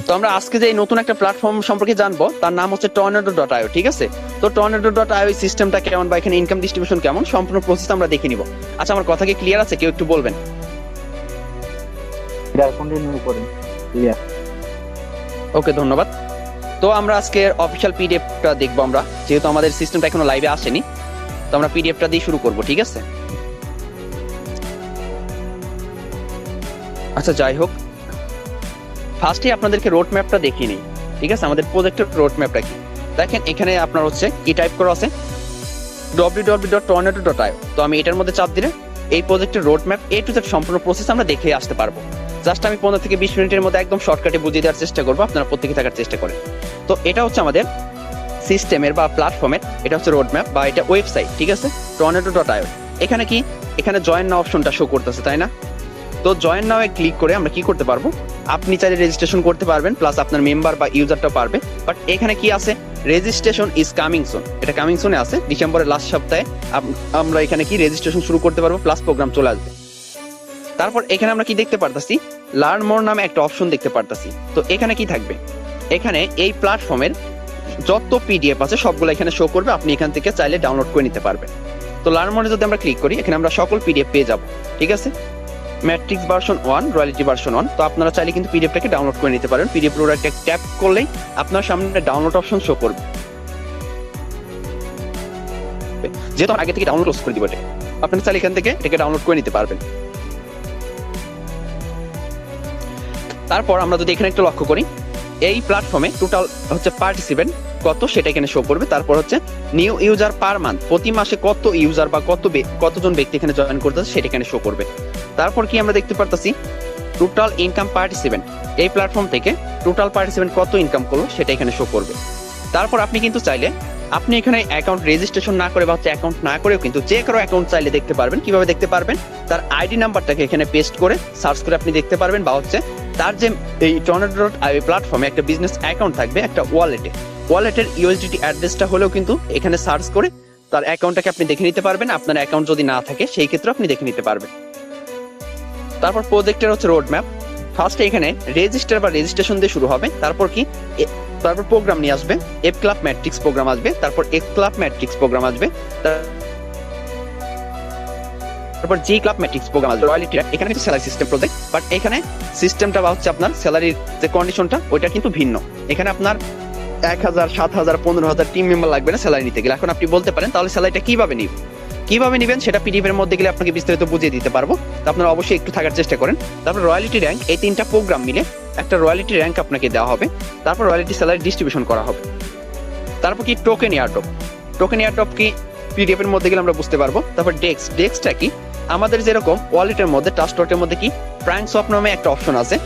তো আমরা আজকে যে নতুন একটা প্ল্যাটফর্ম সম্পর্কে জানবো, তার নাম হচ্ছে Tornado.io। ঠিক আছে, তো Tornado.io সিস্টেমটা কেমন বা এখানে ইনকাম ডিস্ট্রিবিউশন কেমন, সম্পূর্ণ প্রসেস আমরা দেখে নিব। আচ্ছা, আমার কথা কি ক্লিয়ার আছে? কেউ একটু বলবেন। কন্টিনিউ করেন। ক্লিয়ার। ওকে, ধন্যবাদ। তো আমরা আজকে অফিসিয়াল পিডিএফটা দেখবো আমরা, যেহেতু আমাদের সিস্টেমটা এখনো লাইভে আসেনি, তো আমরা পিডিএফটা দিয়ে শুরু করব। ঠিক আছে, আচ্ছা যাই হোক, ফার্স্টে আপনাদেরকে রোড ম্যাপটা দেখিয়ে নিই। ঠিক আছে, আমাদের প্রজেক্টের রোড ম্যাপটা কি দেখেন, এখানে আপনার হচ্ছে কি টাইপ করা আছে www.tornado.io। তো আমি এটার মধ্যে চাপ দিলে এই প্রজেক্টের road map A to Z সম্পূর্ণ প্রসেস আমরা দেখে আসতে পারবো। জাস্ট আমি 15 থেকে 20 মিনিটের মধ্যে একদম শর্টকাটে বুঝিয়ে দেওয়ার চেষ্টা করবো, আপনারা প্রত্যেকে থাকার চেষ্টা করেন। তো এটা হচ্ছে আমাদের সিস্টেমের বা প্ল্যাটফর্মের, এটা হচ্ছে রোড ম্যাপ বা এটা ওয়েবসাইট। ঠিক আছে, Tornado.io। এখানে কি, এখানে জয়েন নাও অপশনটা শো করতেছে, তাই না? তো জয়েন নাও এ ক্লিক করে আমরা কি করতে পারবো, আপনি চাইলে রেজিস্ট্রেশন করতে পারবেন, প্লাস আপনার মেম্বার বা ইউজারটা পারবে। বাট এখানে কি আছে, রেজিস্ট্রেশন ইজ কামিং সুন, এটা কামিং সুনে আছে। ডিসেম্বরের লাস্ট সপ্তাহে আমরা এখানে কি রেজিস্ট্রেশন শুরু করতে পারবো, প্লাস প্রোগ্রাম চলে আসবে। তারপর এখানে আমরা কি দেখতে পারতাছি, লার্ন মোর নামে একটা অপশন দেখতে পারতাছি। তো এখানে কি থাকবে, এখানে এই প্ল্যাটফর্মের যত পিডিএফ আছে সবগুলো এখানে শো করবে, আপনি এখান থেকে চাইলে ডাউনলোড করে নিতে পারবেন। তো লার্ন মোরে যদি আমরা ক্লিক করি, এখানে আমরা সকল পিডিএফ পেয়ে যাব। ঠিক আছে, ম্যাট্রিক্স ভার্সন 1, রয়্যালিটি ভার্সন 1। তো আপনারা চাইলে কিন্তু পিডিএফটাকে ডাউনলোড করে নিতে পারেন। পিডিএফ প্রোডাক্টে ট্যাপ করলেই আপনার সামনে ডাউনলোড অপশন শো করবে, যেহেতু আগে থেকে ডাউনলোড করে দিব, আপনারা চাইলে এখান থেকে এটাকে ডাউনলোড করে নিতে পারবেন। তারপর আমরা যদি এখানে একটু লক্ষ্য করি, এই প্ল্যাটফর্মে টোটাল হচ্ছে পার্টিসিপেন্ট কত সেটা এখানে শো করবে। তারপর হচ্ছে নিউ ইউজার পার মান্থ, প্রতি মাসে কত ইউজার বা কতজন ব্যক্তি এখানে জয়েন করতেছে সেটা এখানে শো করবে। তারপর কি আমরা দেখতে পারতাছি, টোটাল ইনকাম পার্টিসিপেন্ট, এই প্ল্যাটফর্ম থেকে টোটাল পার্টিসিপেন্ট কত ইনকাম করলো সেটা এখানে শো করবে। তারপর আপনি কিন্তু চাইলে আপনি এখানে অ্যাকাউন্ট রেজিস্ট্রেশন না করে বা হচ্ছে অ্যাকাউন্ট না করেও কিন্তু যে কারো অ্যাকাউন্ট চাইলে দেখতে পারবেন। কিভাবে দেখতে পারবেন, তার আইডি নাম্বারটাকে এখানে পেস্ট করে সার্চ করে আপনি দেখতে পারবেন, বা হচ্ছে তার যে এই Tornado.io প্ল্যাটফর্মে একটা বিজনেস অ্যাকাউন্ট থাকবে, একটা ওয়ালেটের ইউএসডিটি অ্যাড্রেসটা হলেও কিন্তু এখানে সার্চ করে তার অ্যাকাউন্টটাকে আপনি দেখে নিতে পারবেন। আপনার অ্যাকাউন্ট যদি না থাকে সেই ক্ষেত্রে আপনি দেখে নিতে পারবেন। তারপর প্রজেক্টের হচ্ছে রোড ম্যাপ। ফার্স্টে এখানে রেজিস্টার বা রেজিস্ট্রেশন দিয়ে শুরু হবে। তারপর কি, তারপর প্রোগ্রাম নিয়ে আসবে, এফ ক্লাব ম্যাট্রিক্স প্রোগ্রাম আসবে, তারপর এক্স ক্লাব ম্যাট্রিক্স প্রোগ্রাম আসবে, তারপর জি ক্লাব ম্যাট্রিক্স প্রোগ্রাম আসবে। রয়্যালিটি, এখানে কিন্তু স্যালারি সিস্টেম প্রজেক্ট, বাট এখানে সিস্টেমটা বা হচ্ছে আপনার স্যালারির যে কন্ডিশনটা ওইটা কিন্তু ভিন্ন। এখানে আপনার 1000, 7000, 15000 টিম মেম্বার লাগবে না স্যালারি নিতে গেলে। এখন আপনি বলতে পারেন তাহলে স্যালারিটা কিভাবে নিবেন সেটা পিডিএফ এর মধ্যে গেলে আপনাকে বিস্তারিত বুঝিয়ে দিতে পারবো। তো আপনারা অবশ্যই একটু থাকার চেষ্টা করেন। তারপর রয়্যালিটি র্যাঙ্ক, এই তিনটা প্রোগ্রাম মিলে একটা রয়্যালিটি র্যাঙ্ক আপনাকে দেওয়া হবে। তারপর রয়্যালিটি স্যালারি ডিস্ট্রিবিউশন করা হবে। তারপর কি, টোকেন এয়ারড্রপ কি পিডিএফ এর মধ্যে গেলে আমরা বুঝতে পারবো। তারপর ডেক্সটা কি, আমাদের যেরকম ওয়ালেটের মধ্যে ট্রাস্টওয়ালেটের মধ্যে কি প্রাইম সোয়াপ নামে একটা অপশন আছে,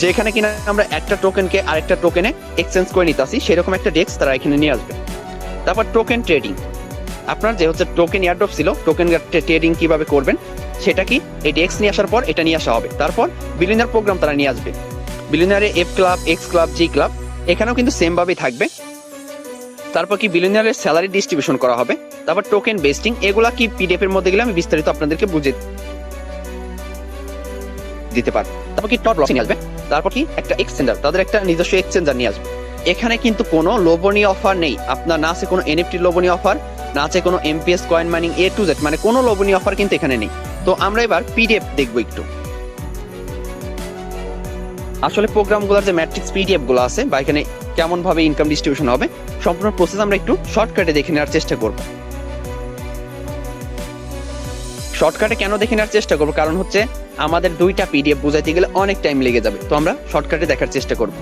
যেখানে কিনা আমরা একটা টোকেনকে আরেকটা টোকেনে এক্সচেঞ্জ করে নিতেছি, সেরকম একটা ডেক্স তারা এখানে নিয়ে আসবে। তারপর টোকেন ট্রেডিং, আপনার যে হচ্ছে টোকেন এয়ারড্রপ ছিল, টোকেন ট্রেডিং কিভাবে করবেন সেটা কি এই ডেক্স নিয়ে আসার পর এটা নিয়ে আসা হবে। তারপর বিলিয়নার প্রোগ্রাম তারা নিয়ে আসবে, বিলিয়নারে F club, X club, G club, এখানেও কিন্তু সেম ভাবেই থাকবে। তারপর কি বিলিয়নারের স্যালারি ডিস্ট্রিবিউশন করা হবে। তারপর টোকেন বেস্টিং, এগুলা কি পিডিএফ এর মধ্যে গেলে আমি বিস্তারিত আপনাদেরকে বুঝিয়ে দিতে পারবো। তারপর কি টপ লস নিয়ে আসবে। তারপর কি একটা এক্সচেঞ্জার, তাদের একটা নিজস্ব এক্সচেঞ্জার নিয়ে আসবে। এখানে কিন্তু কোনো লোভনীয় অফার নেই, আপনার না আছে কোনো এনএফটি লোভনীয় অফার, না আছে কোনো amps coin mining A to Z, মানে কোনো লোভনীয় অফার কিন্তু এখানে নেই। তো আমরা এবার পিডিএফ দেখবো একটু। আসলে প্রোগ্রামগুলোর যে ম্যাট্রিক্স পিডিএফ গুলো আছে বা এখানে কেমন ভাবে ইনকাম ডিস্ট্রিবিউশন হবে সম্পূর্ণ প্রসেস আমরা একটু শর্টকাটে দেখে নেওয়ার চেষ্টা করব। শর্টকাটে কেন দেখে নেওয়ার চেষ্টা করবো, কারণ হচ্ছে আমাদের দুইটা পিডিএফ বুঝাইতে গেলে অনেক টাইম লেগে যাবে। তো আমরা শর্টকাটে দেখার চেষ্টা করব।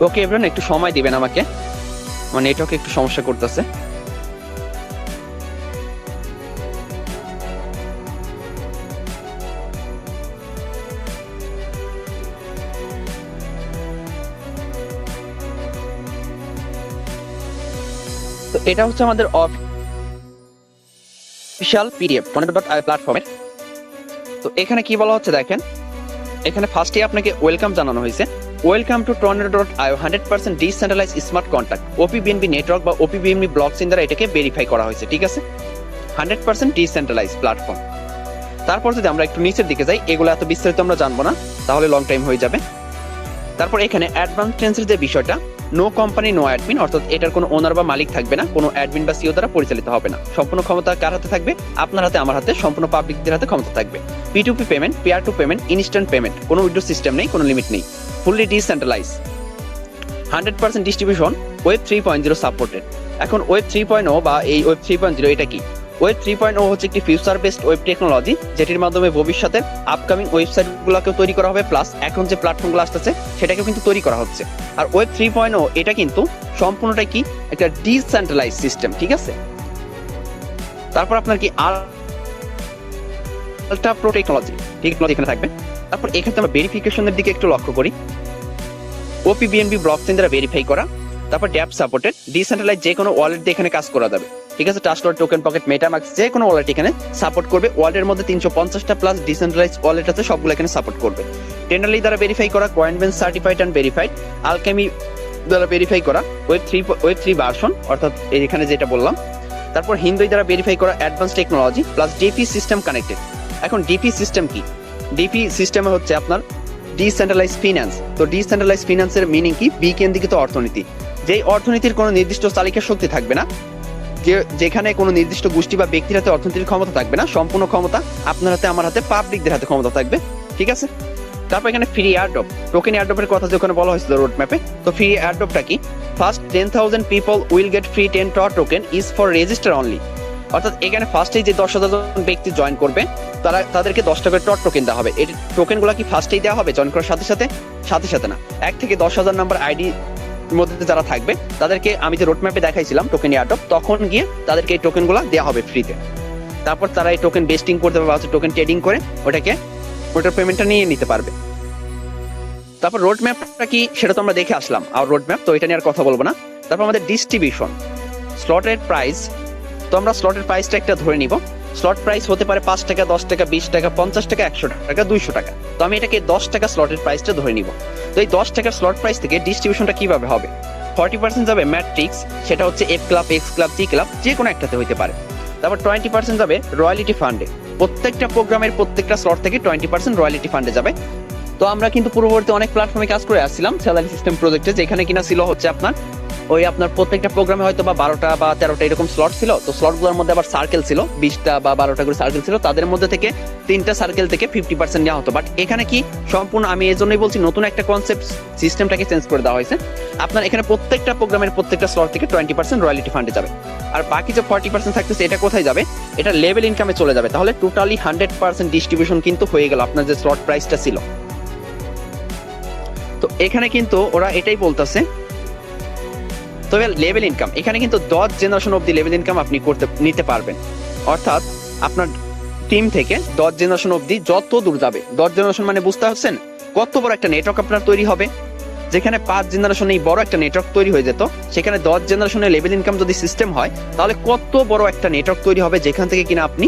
ওকে এভরিওয়ান, একটু সময় দিবেন আমাকে, আমার নেটওয়ার্কে একটু সমস্যা করতেছে। তো এটা হচ্ছে আমাদের অফিশিয়াল পিডিএফ Tornado.io প্ল্যাটফর্মের। তো এখানে কি বলা হচ্ছে দেখেন, এখানে ফার্স্টে আপনাকে ওয়েলকাম জানানো হয়েছে। Welcome to Tornado.io 100% decentralised smart contract, OPBNB network বা OPBNB ব্লকচেইন দ্বারা এটাকে ভেরিফাই করা হয়েছে। ঠিক আছে, 100% ডিসেন্ট্রালাইজ প্ল্যাটফর্ম। তারপর যদি আমরা একটু নিচের দিকে যাই, এগুলো এত বিস্তারিত আমরা জানবো না, তাহলে লং টাইম হয়ে যাবে। তারপর এখানে অ্যাডভান্স টেন্সের যে বিষয়টা, নো কোম্পানি নো অ্যাডমিন, অর্থাৎ এটার কোনো ওনার বা মালিক থাকবে না, কোনো অ্যাডমিন বা সিও দ্বারা পরিচালিত হবে না। সম্পূর্ণ ক্ষমতা কার হাতে থাকবে? আপনার হাতে, আমার হাতে, সম্পূর্ণ পাবলিকদের হাতে ক্ষমতা থাকবে। P2P payment, peer to payment, instant payment, কোনো উইথড্র সিস্টেম নেই, কোনো লিমিট নেই, fully decentralise. 100% distribution, web 3.0 supported. এখন ওয়েব 3.0 বা এই ওয়েব 3.0 এটা কি? ওয়েব 3.0 হচ্ছে একটি ফিউচার বেসড ওয়েব টেকনোলজি, যেটির মাধ্যমে ভবিষ্যতের আপকামিং ওয়েবসাইটগুলোকেও তৈরি করা হবে, প্লাস এখন যে প্ল্যাটফর্মগুলো আসতেছে সেটাকেও কিন্তু তৈরি করা হচ্ছে। আর ওয়েব 3.0 এটা কিন্তু সম্পূর্ণটাই কি একটা ডিসেন্ট্রালাইজ সিস্টেম, ঠিক আছে? তারপর আপনার কি আলট্রা প্রো টেকনোলজি এখানে থাকবে। তারপর এখানে আমরা ভেরিফিকেশনের দিকে একটু লক্ষ্য করি। OPBNB ব্লকচেইন দ্বারা ভেরিফাই করা। তারপর ড্যাপ সাপোর্টেড, ডিসেন্ট্রালাইজ যে কোনো ওয়ালেট দিয়ে এখানে কাজ করা যাবে, ঠিক আছে? ট্রাস্ট টোকেন পকেট, মেটামাস্ক, যে কোনো ওয়ালেট এখানে সাপোর্ট করবে। ওয়ালেটের মধ্যে 350টা প্লাস ডিসেন্ট্রালাইজ ওয়ালেট আছে, সবগুলো এখানে সাপোর্ট করবে। টেন্ডারলি দ্বারা ভেরিফাই করা, কয়েনবেন্স সার্টিফাইড অ্যান্ড ভেরিফাইড, আলকেমি দ্বারা ভেরিফাই করা, ওয়েব 3 ভার্সন, অর্থাৎ এখানে যেটা বললাম। তারপর হিন্দুই দ্বারা ভেরিফাই করা, advance technology, plus DP system connected. এখন ডিপি সিস্টেম কি? ডিপি সিস্টেমে হচ্ছে আপনার ডিসেন্ট্রালাইজ ফিন্যান্স। তো ডিসেন্ট্রালাইজ ফিন্যান্সের মিনিং কি? বিকেন্দ্রিত অর্থনীতি। যেই অর্থনীতির কোনো নির্দিষ্ট চালিকা শক্তি থাকবে না, যেখানে কোনো নির্দিষ্ট গোষ্ঠী বা ব্যক্তির হাতে অর্থনীতির ক্ষমতা থাকবে না, সম্পূর্ণ ক্ষমতা আপনার হাতে, আমার হাতে, পাবলিকদের হাতে ক্ষমতা থাকবে, ঠিক আছে? তারপর এখানে ফ্রি এয়ারড্রপ, টোকেন এয়ারড্রপের কথা যখন বলা হয়েছিল রোড ম্যাপে, তো ফ্রি এয়ারড্রপটা কি? First 10,000 people will get free 10 token is for register only. অর্থাৎ এখানে ফার্স্টেই যে 10,000 জন ব্যক্তি জয়েন করবে, তাদেরকে 10 টাকার টোকেন দেওয়া হবে। এই টোকেনগুলো কি ফার্স্টেই দেওয়া হবে জয়েন করার সাথে সাথে না? 1 থেকে 10,000 নাম্বার আইডি মধ্যে যারা থাকবে তাদেরকে আমি যে রোড ম্যাপে দেখাইছিলাম টোকেন এয়ারড্রপ, তখন গিয়ে তাদেরকে এই টোকেনগুলো দেওয়া হবে ফ্রিতে। তারপর তারা এই টোকেন বেস্টিং করতে পারবে, টোকেন ট্রেডিং করে ওটার পেমেন্টটা নিয়ে নিতে পারবে। তারপর রোড ম্যাপটা কি সেটা তো আমরা দেখে আসলাম, আর রোড ম্যাপ তো এটা নিয়ে আর কথা বলবো না। তারপর আমাদের ডিস্ট্রিবিউশন, স্লটের প্রাইস। তো আমরা স্লটের প্রাইসটা একটা ধরে নিব। স্লট প্রাইস হতে পারে 5 টাকা, 10 টাকা, 20 টাকা, 50 টাকা, 100 টাকা, 200 টাকা। তো আমি এটাকে 10 টাকা স্লটের প্রাইসটা ধরে নিব। তো এই 10 টাকার স্লট প্রাইস থেকে ডিস্ট্রিবিউশনটা কিভাবে হবে? 40% যাবে ম্যাট্রিক্স, সেটা হচ্ছে F club, X club, G club, যে কোনো একটাতে হইতে পারে। তারপর 20% যাবে রয়্যালিটি ফান্ডে, প্রত্যেকটা প্রোগ্রামের প্রত্যেকটা স্লট থেকে 20% রয়্যালিটি ফান্ডে যাবে। তো আমরা কিন্তু পূর্ববর্তী অনেক প্ল্যাটফর্মে কাজ করে আসছিলাম স্যালারি সিস্টেম প্রজেক্টে, যেখানে কিনা ছিল হচ্ছে আপনার আপনার প্রত্যেকটা প্রোগ্রামে হয়তো বা 12টা বা 13টা এরকম স্লট ছিল। তো স্লটগুলোর মধ্যে আবার সার্কেল ছিল, 20টা বা 12টা করে সার্কেল ছিল, তাদের মধ্যে থেকে 3টা সার্কেল থেকে 50% নেওয়া হতো। বাট এখানে কি সম্পূর্ণ, আমি এই জন্যই বলছি নতুন একটা কনসেপ্ট, সিস্টেমটাকে চেঞ্জ করে দেওয়া হয়েছে। আপনার এখানে প্রত্যেকটা প্রোগ্রামের প্রত্যেকটা স্লট থেকে 20% রয়্যালিটি ফান্ডে যাবে। আর বাকি যে 40% থাকতেছে এটা কোথায় যাবে? এটা লেভেল ইনকামে চলে যাবে। তাহলে টোটালি 100% ডিস্ট্রিবিউশন কিন্তু হয়ে গেল আপনার যে স্লট প্রাইসটা ছিল। তো এখানে কিন্তু ওরা এটাই বলতেছে। তবে লেভেল ইনকাম এখানে কিন্তু 10 জেনারেশন অব্দি লেভেল ইনকাম আপনি নিতে পারবেন। অর্থাৎ আপনার টিম থেকে 10 জেনারেশন অব্দি যত দূর যাবে, 10 জেনারেশন মানে বুঝতে পারছেন কত বড় একটা নেটওয়ার্ক আপনার তৈরি হবে। যেখানে 5 জেনারেশনে এই বড় একটা নেটওয়ার্ক তৈরি হয়ে যেত, সেখানে 10 জেনারেশনের লেভেল ইনকাম যদি সিস্টেম হয়, তাহলে কত বড় একটা নেটওয়ার্ক তৈরি হবে, যেখান থেকে কিনা আপনি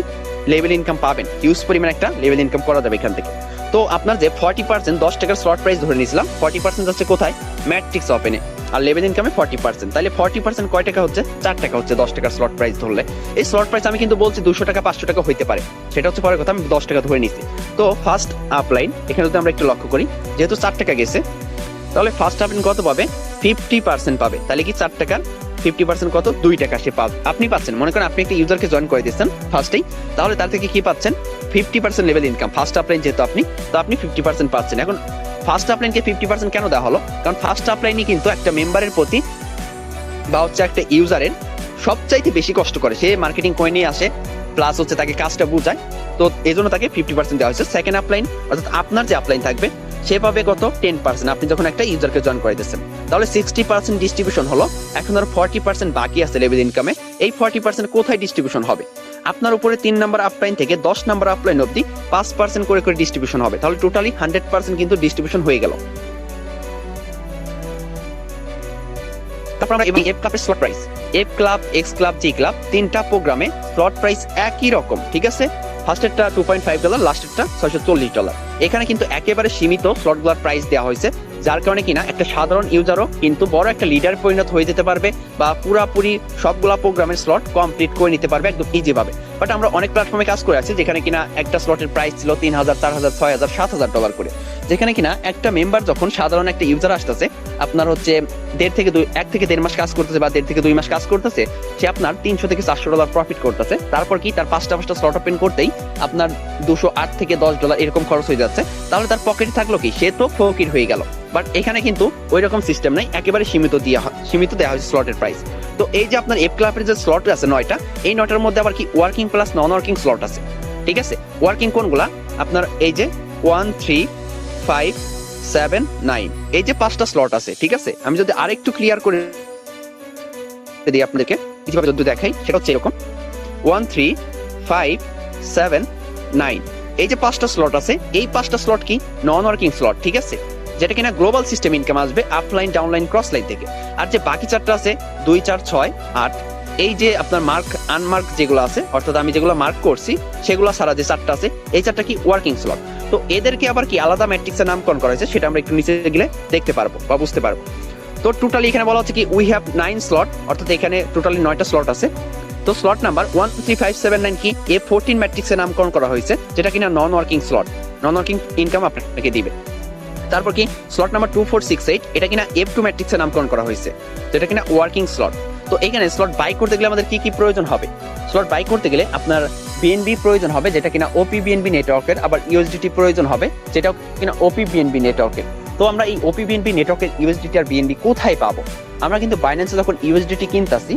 লেভেল ইনকাম পাবেন, হিউজ পরিমাণ একটা লেভেল ইনকাম করা যাবে এখান থেকে। তো আপনার যে 40% 10 টাকার স্লট প্রাইস ধরে নিয়েছিলাম, 40% যাচ্ছে কোথায়? ম্যাট্রিক্স ওপেনে। আর লেভেল ইনকামে 40%, তাহলে 40% কয় টাকা হচ্ছে? 4 টাকা হচ্ছে 10 টাকার স্লট প্রাইস ধরলে। এই স্লট প্রাইস আমি কিন্তু বলছি 200 টাকা 500 টাকা হইতে পারে, সেটা হচ্ছে পরের কথা, আমি 10 টাকা ধরে নিচ্ছি। তো ফার্স্ট আপলাইন এখানে যদি আমরা একটু লক্ষ্য করি, যেহেতু 4 টাকা গেছে, তাহলে ফার্স্ট আপলাইন কত পাবে? 50% পাবে। তাহলে কি 4 টাকার 50% কত? 2 টাকা সে আপনি পাচ্ছেন। মনে করেন আপনি একটা ইউজারকে জয়েন করে দিচ্ছেন ফার্স্টেই, তাহলে তার থেকে কি পাচ্ছেন? 50% লেভেল ইনকাম। ফার্স্ট আপলাইন যেহেতু আপনি 50% পাচ্ছেন। এখন ফার্স্ট আপলাইনকে 50% কেন দেওয়া হলো? কারণ ফার্স্ট আপলাইনই কিন্তু একটা মেম্বারের প্রতি বা হচ্ছে একটা ইউজারের সবচাইতে বেশি কষ্ট করে, সে মার্কেটিং করে নিয়ে আসে, প্লাস হচ্ছে তাকে কাজটা বুঝায়। তো এই জন্য তাকে 50% দেওয়া হয়েছে। সেকেন্ড আপলাইন অর্থাৎ আপনার যে আপলাইন থাকবে সে পাবে কত? 10%। আপনি যখন একটা ইউজারকে জয়েন করে দিচ্ছেন, তাহলে 60% ডিস্ট্রিবিউশন হলো। এখন আর 40% বাকি আছে লেভেল ইনকামে। এই 40% কোথায় ডিস্ট্রিবিউশন হবে? আপনার উপরে 3 নাম্বার আপলাইন থেকে 10 নাম্বার আপলাইন অবধি 5% করে ডিস্ট্রিবিউশন হবে। তাহলে টোটালি 100% কিন্তু ডিস্ট্রিবিউশন হয়ে গেল। তারপর আমরা এফ ক্লাবের slot price, F club, X club, G club, 3টা প্রোগ্রামে স্লট প্রাইস একই রকম, ঠিক আছে? ফার্স্টেরটা $2.5, লাস্টেরটা $640। এখানে কিন্তু একেবারে সীমিত স্লটগুলোর প্রাইস দেওয়া হয়েছে, যার কারণে কিনা একটা সাধারণ ইউজারও কিন্তু বড় একটা লিডার পরিণত হয়ে যেতে পারবে বা পুরাপুরি সবগুলা প্রোগ্রামের স্লট কমপ্লিট করে নিতে পারবে একদম ইজি ভাবে। বাট আমরা অনেক প্ল্যাটফর্মে কাজ করে আছি যেখানে কিনা একটা স্লটের প্রাইস ছিল 3,000, 4,000, 6,000, 7,000 ডলার করে, যেখানে কিনা একটা মেম্বার যখন সাধারণ একটা ইউজার আসতেছে আপনার হচ্ছে 1 থেকে 1.5 মাস কাজ করতেছে বা 1.5 থেকে 2 মাস কাজ করতেছে, সে আপনার 300 থেকে 400 ডলার প্রফিট করতেছে। তারপর কি তার 5টা স্লট ওপেন করতেই আপনার 208 থেকে 10 ডলার এরকম খরচ হয়ে যাচ্ছে, তাহলে তার পকেটে থাকলো কি, সে তো ফকির হয়ে গেল। বাট এখানে কিন্তু ওই রকম সিস্টেম নাই, একেবারে সীমিত দেওয়া হয়েছে স্লটের প্রাইস। তো এই যে আপনার এফ ক্লাবের যে স্লট আছে 9টা, এই 9টার মধ্যে আবার কি ওয়ার্কিং প্লাস নন ওয়ার্কিং স্লট আছে, ঠিক আছে। ওয়ার্কিং কোনগুলা, আপনার এই যে 1, 3, 5, 7, 9 এই যে 5টা স্লট আছে, ঠিক আছে। আমি যদি আরেকটু ক্লিয়ার করে দিই আপনাদেরকে, কিভাবে যদি দেখাই, সেটা হচ্ছে এরকম 1, 3, 5, 7, 9 এই যে 5টা স্লট আছে, এই 5টা স্লট কি নন ওয়ার্কিং স্লট, ঠিক আছে, যেটা কিনা গ্লোবাল সিস্টেম ইনকাম আসবে আপলাইন, ডাউনলাইন, ক্রস লাইন থেকে। আর যে বাকি 4টা আছে 2, 4, 6, 8 এই যে আপনার মার্ক আনমার্ক যেগুলো আছে, অর্থাৎ আমি যেগুলো মার্ক করছি সেগুলো ছাড়া যে 4টা আছে, এই 4টা কি ওয়ার্কিং স্লট। তো এদেরকে আবার কি আলাদা ম্যাট্রিক্সে নামকরণ করা হয়েছে, সেটা আমরা একটু নিচে গেলে দেখতে পারবো বা বুঝতে পারবো। তো টোটালি এখানে বলা হচ্ছে কি উই হ্যাভ 9 স্লট, অর্থাৎ এখানে টোটালি 9টা স্লট আছে। তো স্লট নাম্বার 1, 3, 5, 7, 9 কি F14 ম্যাট্রিক্সে নামকরণ করা হয়েছে, যেটা কিনা নন ওয়ার্কিং স্লট, নন ওয়ার্কিং ইনকাম আপনাকে দিবে। তারপর কি স্লট নাম্বার 2, 4, 6, 8 এটা কিনা F2 ম্যাট্রিক্সে নামকরণ করা হয়েছে, যেটা কিনা ওয়ার্কিং স্লট। তো এখানে স্লট বাই করতে গেলে আমাদের কি কি প্রয়োজন হবে? স্লট বাই করতে গেলে আপনার বিএনবি প্রয়োজন হবে, যেটা কিনা ওপি বিএনবি নেটওয়ার্কের, আবার ইউএসডিটি প্রয়োজন হবে, যেটা কিনা ওপি বিএনবি নেটওয়ার্কের। তো আমরা এই ওপি বিএনবি নেটওয়ার্কের ইউএসডিটি আর বিএনবি কোথায় পাবো? আমরা কিন্তু বাইন্যান্সে যখন ইউএসডিটি কিনতাছি,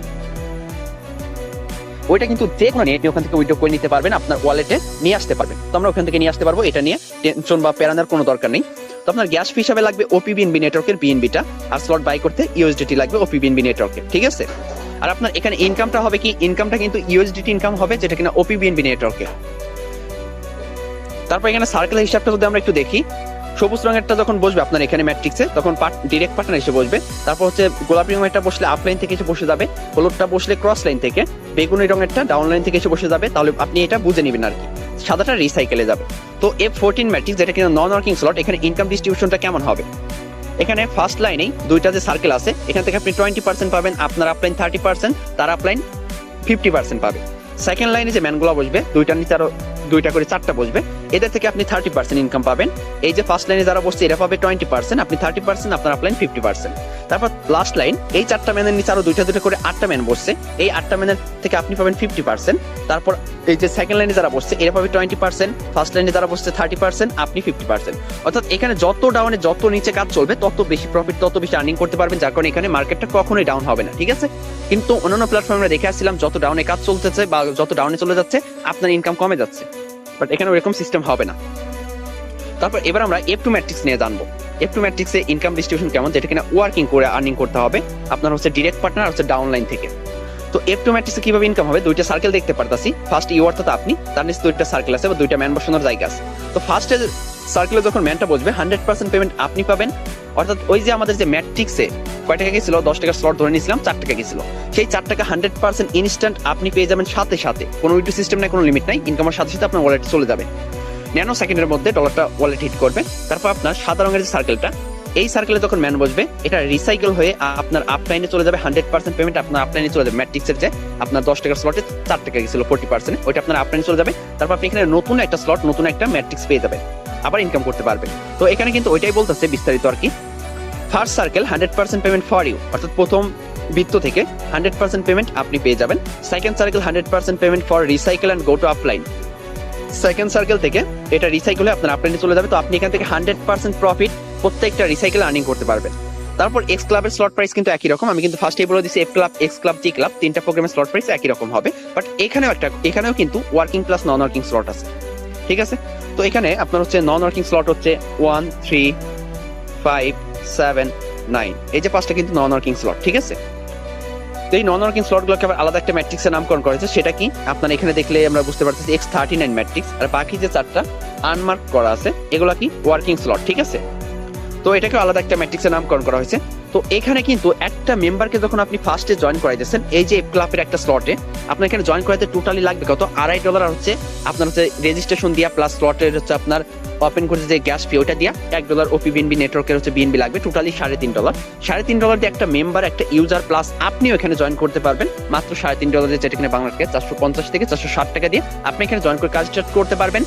ওইটা কিন্তু যে কোনো নেট ওখান থেকে উইথড্র করে নিতে পারবেন, আপনার ওয়ালেটে নিয়ে আসতে পারবেন। তো আমরা ওখান থেকে নিয়ে আসতে পারবো, এটা নিয়ে টেনশন বা প্যারানোর কোনো দরকার নেই। তো আপনার গ্যাস ফি হিসাবে লাগবে ওপি বিএনবি নেটওয়ার্কের বিএনবিটা, আর স্লট বাই করতে ইউএসডিটি লাগবে ওপি বিএনবি নেটওয়ার্কের, ঠিক আছে। আর আপনার এখানে ইনকামটা হবে কি, ইনকামটা কিন্তু ইউএসডিটি ইনকাম হবে, যেটা কিনা ওপি বিএনবি নেটওয়ার্কের। তারপর এখানে সার্কেলের হিসাবটা যদি আমরা একটু দেখি, সবুজ রঙেরটা যখন বসবে আপনার এখানে ম্যাট্রিক্সে, তখন ডিরেক্ট পার্টনার এসে বসবে। তারপর হচ্ছে গোলাপি রঙেরটা বসলে আপলাইন থেকে এসে বসে যাবে, হলুদটা বসলে ক্রস লাইন থেকে, বেগুনি রঙেরটা ডাউনলাইন থেকে এসে বসে যাবে। তাহলে আপনি এটা বুঝে নেবেন আর কি, সাদাটা রিসাইকেলে যাবে। তো F14 ম্যাট্রিক্স, যেটা কিনা নন ওয়ার্কিং স্লট, এখানে ইনকাম ডিস্ট্রিবিউশনটা কেমন হবে? এখানে ফার্স্ট লাইনেই 2টা যে সার্কেল আছে, এখান থেকে আপনি 20% পাবেন, আপনার আপলাইন 30%, তার আপলাইন 50% পাবে। সেকেন্ড লাইনে যে ম্যানগুলো বসবে, 2টার নিচে আরো 2টা করে 4টা বসবে, এদের থেকে আপনি 30% ইনকাম পাবেন। এই যে ফার্স্ট লাইনে যারা বসছে এরা পাবে 20%, আপনি 30%, আপনার আপলাইন 50%। তারপর লাস্ট লাইন, এই 4টা ম্যানের নিচে আরো 2টা করে 8টা ম্যান বসছে, এই 8টা ম্যানের থেকে আপনি পাবেন 50%। তারপর এই যে সেকেন্ড লাইনে যারা বসছে এরা পাবে 20%, ফার্স্ট লাইনে যারা বসছে 30%, আপনি 50%। অর্থাৎ এখানে যত ডাউনে যত নিচে কাজ চলবে তত বেশি প্রফিট, তত বেশি আর্নিং করতে পারবেন, যার কারণে এখানে মার্কেটটা কখনোই ডাউন হবে না, ঠিক আছে। কিন্তু অন্যান্য প্ল্যাটফর্মে দেখে আসছিলাম যত ডাউনে কাজ চলতেছে বা যত ডাউনে চলে যাচ্ছে আপনার ইনকাম কমে যাচ্ছে, বাট এখানে ওরকম সিস্টেম হবে না। তারপর এবার আমরা F2 ম্যাট্রিক্স নিয়ে জানবো। F2 ম্যাট্রিক্সে ইনকাম ডিস্ট্রিবিউশন কেমন, যেটা কিনা ওয়ার্কিং করে আর্নিং করতে হবে আপনার হচ্ছে ডিরেক্ট পার্টনার, হচ্ছে ডাউনলাইন থেকে। তো F2 ম্যাট্রিক্সে কিভাবে ইনকাম হবে? 2টা সার্কেল দেখতে পারতাছি, ফার্স্ট ইউ অর্থাৎ আপনি, তার নিচে 2টা সার্কেল আছে বা 2টা ম্যান বসানোর জায়গা আছে। তো ফার্স্টের সার্কেলে যখন ম্যানটা বসবে 100% পেমেন্ট আপনি পাবেন, অর্থাৎ ওই যে আমাদের যে ম্যাট্রিক্সে কয় টাকা গেছিল, 10 টাকা স্লট ধরে নিয়েছিলাম, 4 টাকা গেছিল, সেই 4 টাকা 100% ইনস্ট্যান্ট আপনি পেয়ে যাবেন সাথে সাথে, কোনো উইথড্র সিস্টেম নাই, কোনো লিমিট নাই, ইনকামের সাথে সাথে আপনার ওয়ালেটে চলে যাবে, ন্যানো সেকেন্ডের মধ্যে ডলারটা ওয়ালেট হিট করবে। তারপর আপনার সাদা রঙের যে সার্কেলটা, এই সার্কেলে যখন ম্যান বসবে এটা রিসাইকেল হয়ে আপনার আপলাইনে চলে যাবে, 100% পেমেন্ট আপনার আপলাইনে চলে যাবে। ম্যাট্রিক্সের যে আপনার 10 টাকার স্লটে 4 টাকা গেছিল 40%, ওইটা আপনার আপলাইনে চলে যাবে। তারপর আপনি এখানে নতুন একটা স্লট, নতুন একটা ম্যাট্রিক্স পেয়ে যাবেন, আবার ইনকাম করতে পারবেন। তো এখানে কিন্তু ওইটাই বলতেছে বিস্তারিত আর কি। First circle 100% payment for you, অর্থাৎ প্রথম বৃত্ত থেকে 100% পেমেন্ট আপনি পেয়ে যাবেন। Second circle 100% payment for recycle and go to upline, second circle থেকে এটা রিসাইকেল হয়ে আপনার আপলাইনে চলে যাবে। তো আপনি এখান থেকে 100% প্রফিট প্রত্যেকটা রিসাইকেল আর্নিং করতে পারবেন। তারপর এক্স ক্লাবের স্লট প্রাইস কিন্তু একই রকম, আমি কিন্তু ফার্স্টেই বলে দিচ্ছি F club, X club, G club 3টা প্রোগ্রামের স্লট প্রাইস একই রকম হবে, বাট এখানেও কিন্তু ওয়ার্কিং প্লাস নন ওয়ার্কিং স্লট আছে, ঠিক আছে। তো এখানে আপনার হচ্ছে নন ওয়ার্কিং স্লট হচ্ছে 1, 3, 5, 7, 9 এই যে 5টা কিন্তু নন ওয়ার্কিং স্লট, ঠিক আছে। তো এই নন ওয়ার্কিং স্লটগুলোকে আবার আলাদা একটা ম্যাট্রিক্সে নামকরণ করা হয়েছে, সেটা কি আপনার এখানে দেখলে আমরা বুঝতে পারতেছি X39 ম্যাট্রিক্স, আর বাকি যে 4টা আনমার্ক করা আছে এগুলা কি ওয়ার্কিং স্লট, ঠিক আছে। তো এটাকে আলাদা একটা ম্যাট্রিক্সে নামকরণ করা হয়েছে। তো এখানে কিন্তু একটা মেম্বারকে যখন আপনি ফার্স্টে জয়েন করাইতেছেন, এই যে ক্লাবের একটা স্লটে আপনার এখানে জয়েন করাইতে টোটালি লাগবে কত, $2.5 হচ্ছে আপনার হচ্ছে রেজিস্ট্রেশন দিয়া প্লাস স্লটের হচ্ছে আপনার ওপেন করতে যে গ্যাস ফি ওটা দিয়া $1 ওপি বিএনবি নেটওয়ার্কের হচ্ছে বিএনবি লাগবে, টোটালি $3.5 $3.5 দিয়ে একটা মেম্বার একটা ইউজার প্লাস আপনিও এখানে জয়েন করতে পারবেন মাত্র $3.5 দিয়ে, যেটা এখানে বাংলাকে 450 থেকে 460 টাকা দিয়ে আপনি এখানে জয়েন করে কাজ স্টার্ট করতে পারবেন।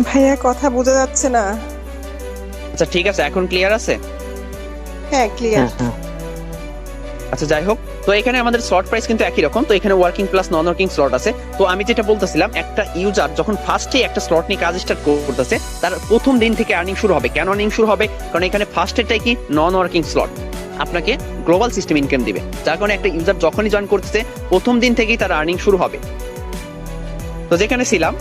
ভাইয়া কথা বোঝা যাচ্ছে না। আচ্ছা ঠিক আছে, এখন ক্লিয়ার আছে? হ্যাঁ ক্লিয়ার। আচ্ছা যাই হোক, তো এখানে আমাদের স্লট প্রাইস কিন্তু একই রকম। তো এখানে ওয়ার্কিং প্লাস নন ওয়ার্কিং স্লট আছে। তো আমি যেটা বলতেছিলাম, একটা ইউজার যখন ফার্স্টে একটা স্লট নিয়ে কাজ স্টার্ট করতেছে, তার প্রথম দিন থেকে আর্নিং শুরু হবে। কেন আর্নিং শুরু হবে? কারণ এখানে ফার্স্টেরটাই কি নন ওয়ার্কিং স্লট, আপনাকে গ্লোবাল সিস্টেম ইনকাম দিবে, যার কারণে একটা ইউজার যখনই জয়েন করতেছে প্রথম দিন থেকেই তার আর্নিং শুরু হবে। তো যেখানে ছিলাম